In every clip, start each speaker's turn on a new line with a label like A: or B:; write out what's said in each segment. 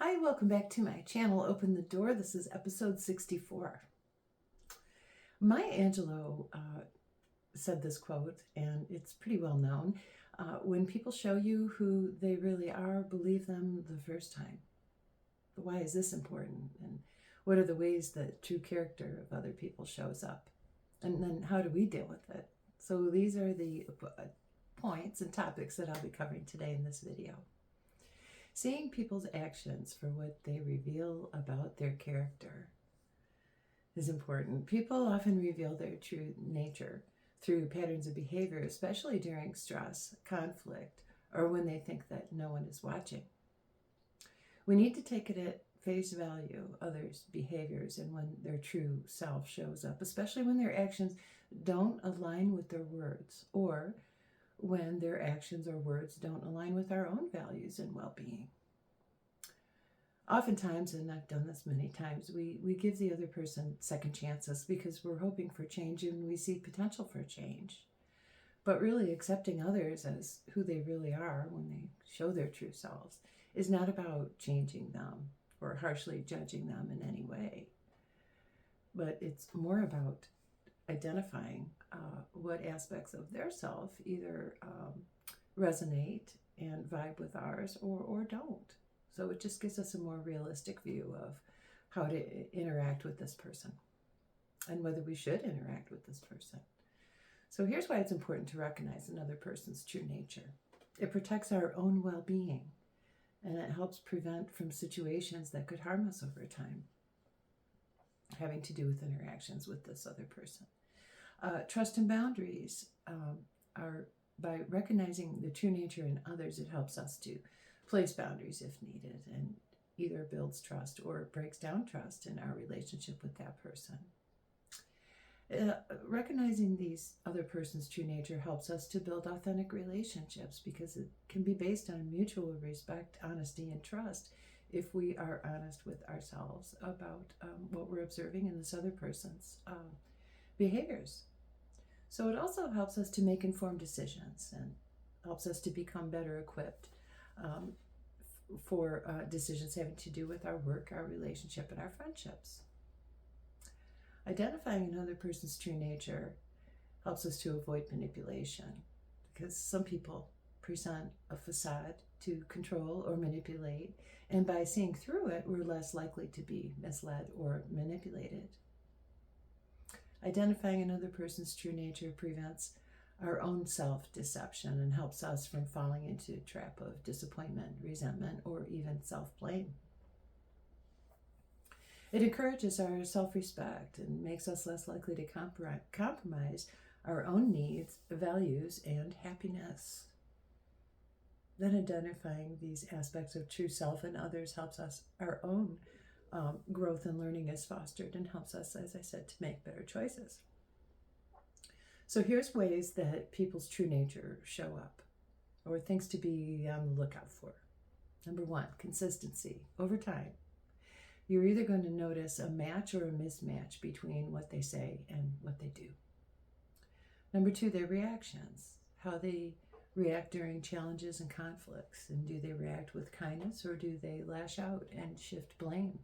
A: Hi, welcome back to my channel, Open the Door. This is episode 64. Maya Angelou said this quote, and it's pretty well known. When people show you who they really are, believe them the first time. But why is this important? And what are the ways that true character of other people shows up? And then how do we deal with it? So these are the points and topics that I'll be covering today in this video. Seeing people's actions for what they reveal about their character is important. People often reveal their true nature through patterns of behavior, especially during stress, conflict, or when they think that no one is watching. We need to take it at face value, others' behaviors, and when their true self shows up, especially when their actions don't align with their words, or when their actions or words don't align with our own values and well-being. Oftentimes, and I've done this many times, we give the other person second chances because we're hoping for change and we see potential for change. But really accepting others as who they really are when they show their true selves is not about changing them or harshly judging them in any way. But it's more about identifying what aspects of their self either resonate and vibe with ours or don't. So it just gives us a more realistic view of how to interact with this person and whether we should interact with this person. So here's why it's important to recognize another person's true nature. It protects our own well-being, and it helps prevent from situations that could harm us over time, having to do with interactions with this other person. Trust and boundaries are, by recognizing the true nature in others, it helps us to place boundaries if needed, and either builds trust or breaks down trust in our relationship with that person. Recognizing these other person's true nature helps us to build authentic relationships because it can be based on mutual respect, honesty, and trust if we are honest with ourselves about what we're observing in this other person's behaviors. So it also helps us to make informed decisions and helps us to become better equipped for decisions having to do with our work, our relationship, and our friendships. Identifying another person's true nature helps us to avoid manipulation because some people present a facade to control or manipulate, and by seeing through it, we're less likely to be misled or manipulated. Identifying another person's true nature prevents our own self-deception and helps us from falling into a trap of disappointment, resentment, or even self-blame. It encourages our self-respect and makes us less likely to compromise our own needs, values, and happiness. Then identifying these aspects of true self in others helps us, our own growth and learning is fostered and helps us, as I said, to make better choices. So here's ways that people's true nature show up, or things to be on the lookout for. Number one, consistency. Over time, you're either going to notice a match or a mismatch between what they say and what they do. Number two, their reactions, how they react during challenges and conflicts, and do they react with kindness or do they lash out and shift blame?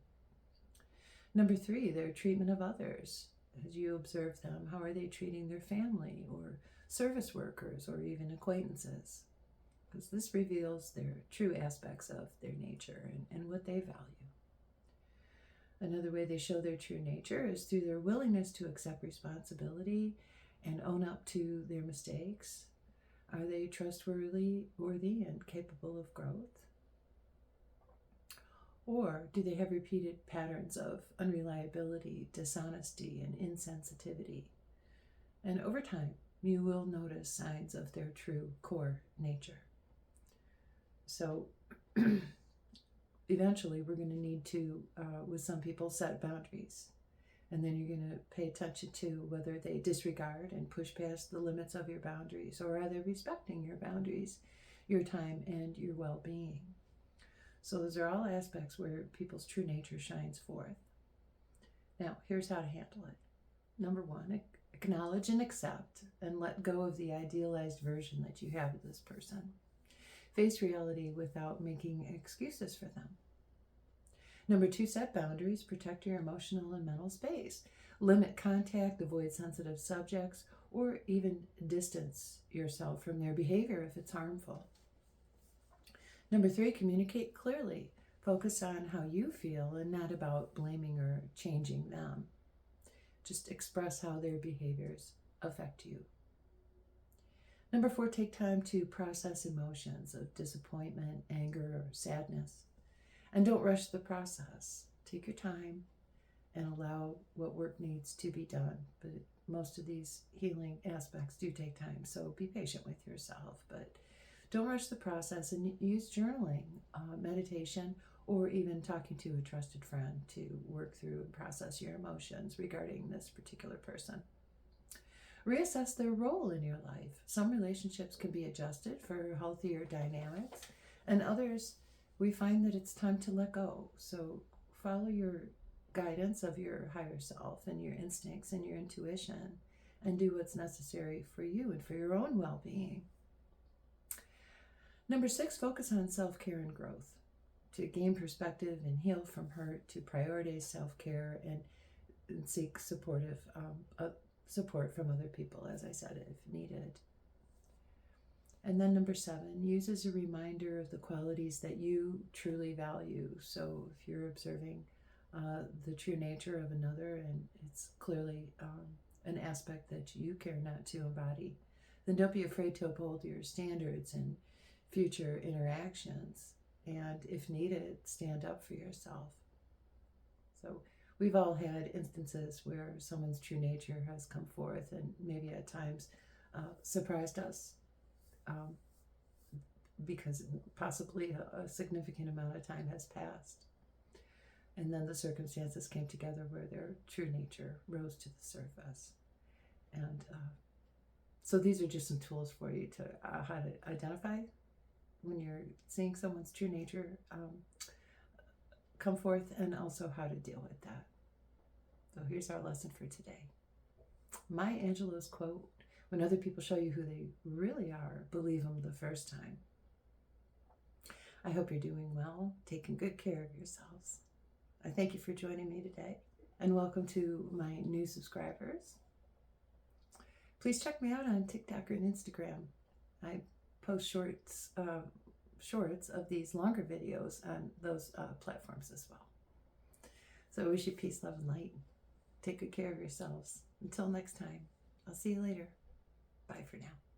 A: Number three, their treatment of others. As you observe them, how are they treating their family or service workers or even acquaintances? Because this reveals their true aspects of their nature and what they value. Another way they show their true nature is through their willingness to accept responsibility and own up to their mistakes. Are they trustworthy and capable of growth? Or do they have repeated patterns of unreliability, dishonesty, and insensitivity? And over time, you will notice signs of their true core nature. So eventually, we're going to need to, with some people, set boundaries. And then you're going to pay attention to whether they disregard and push past the limits of your boundaries, or are they respecting your boundaries, your time, and your well-being. So those are all aspects where people's true nature shines forth. Now, here's how to handle it. Number one, acknowledge and accept and let go of the idealized version that you have of this person. Face reality without making excuses for them. Number 2, set boundaries. Protect your emotional and mental space. Limit contact, avoid sensitive subjects, or even distance yourself from their behavior if it's harmful. Number 3, communicate clearly. Focus on how you feel and not about blaming or changing them. Just express how their behaviors affect you. Number 4, take time to process emotions of disappointment, anger, or sadness. And don't rush the process. Take your time and allow what work needs to be done. But most of these healing aspects do take time, so be patient with yourself. But don't rush the process, and use journaling, meditation, or even talking to a trusted friend to work through and process your emotions regarding this particular person. Reassess their role in your life. Some relationships can be adjusted for healthier dynamics, and others we find that it's time to let go. So follow your guidance of your higher self and your instincts and your intuition, and do what's necessary for you and for your own well-being. Number 6, focus on self-care and growth. To gain perspective and heal from hurt, to prioritize self-care and seek support from other people, as I said, if needed. And then number 7, use as a reminder of the qualities that you truly value. So if you're observing the true nature of another, and it's clearly an aspect that you care not to embody, then don't be afraid to uphold your standards in future interactions. And if needed, stand up for yourself. So we've all had instances where someone's true nature has come forth and maybe at times surprised us, because possibly a significant amount of time has passed. And then the circumstances came together where their true nature rose to the surface. And so these are just some tools for you to how to identify when you're seeing someone's true nature come forth, and also how to deal with that. So here's our lesson for today. Maya Angelou's quote: "When other people show you who they really are, believe them the first time." I hope you're doing well, taking good care of yourselves. I thank you for joining me today, and welcome to my new subscribers. Please check me out on TikTok and Instagram. I post shorts of these longer videos on those platforms as well. So I wish you peace, love, and light. Take good care of yourselves. Until next time, I'll see you later. Bye for now.